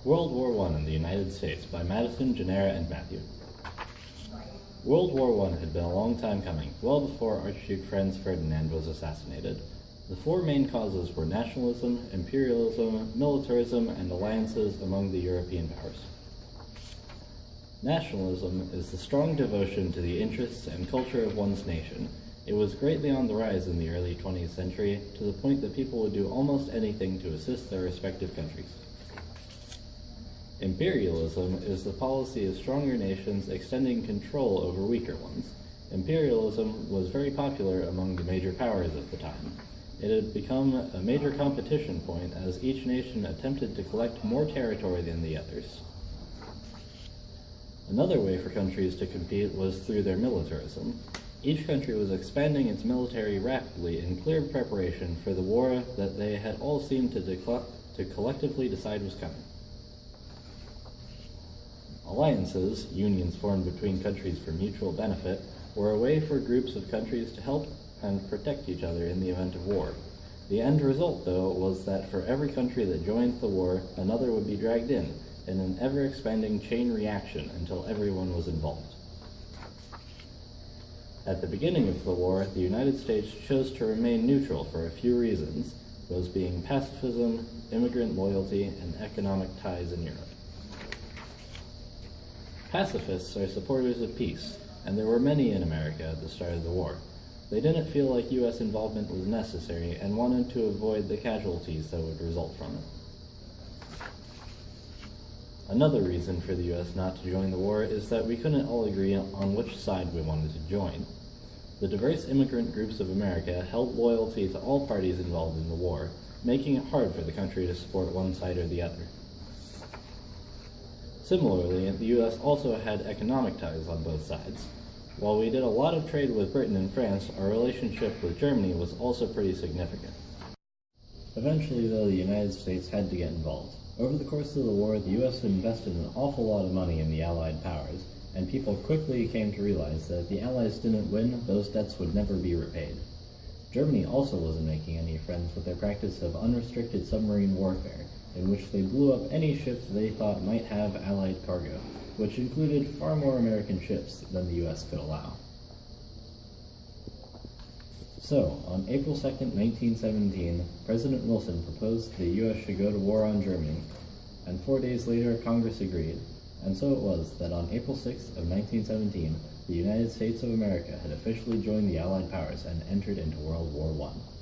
World War I in the United States by Madison, Genera, and Matthew. World War I had been a long time coming, well before Archduke Franz Ferdinand was assassinated. The four main causes were nationalism, imperialism, militarism, and alliances among the European powers. Nationalism is the strong devotion to the interests and culture of one's nation. It was greatly on the rise in the early 20th century, to the point that people would do almost anything to assist their respective countries. Imperialism is the policy of stronger nations extending control over weaker ones. Imperialism was very popular among the major powers of the time. It had become a major competition point as each nation attempted to collect more territory than the others. Another way for countries to compete was through their militarism. Each country was expanding its military rapidly in clear preparation for the war that they had all seemed to collectively decide was coming. Alliances, unions formed between countries for mutual benefit, were a way for groups of countries to help and protect each other in the event of war. The end result, though, was that for every country that joined the war, another would be dragged in an ever-expanding chain reaction until everyone was involved. At the beginning of the war, the United States chose to remain neutral for a few reasons, those being pacifism, immigrant loyalty, and economic ties in Europe. Pacifists are supporters of peace, and there were many in America at the start of the war. They didn't feel like U.S. involvement was necessary and wanted to avoid the casualties that would result from it. Another reason for the U.S. not to join the war is that we couldn't all agree on which side we wanted to join. The diverse immigrant groups of America held loyalty to all parties involved in the war, making it hard for the country to support one side or the other. Similarly, the U.S. also had economic ties on both sides. While we did a lot of trade with Britain and France, our relationship with Germany was also pretty significant. Eventually, though, the United States had to get involved. Over the course of the war, the U.S. invested an awful lot of money in the Allied powers, and people quickly came to realize that if the Allies didn't win, those debts would never be repaid. Germany also wasn't making any friends with their practice of unrestricted submarine warfare, in which they blew up any ships they thought might have Allied cargo, which included far more American ships than the U.S. could allow. So, on April 2, 1917, President Wilson proposed the U.S. should go to war on Germany, and 4 days later Congress agreed, and so it was that on April 6 of 1917, the United States of America had officially joined the Allied powers and entered into World War I.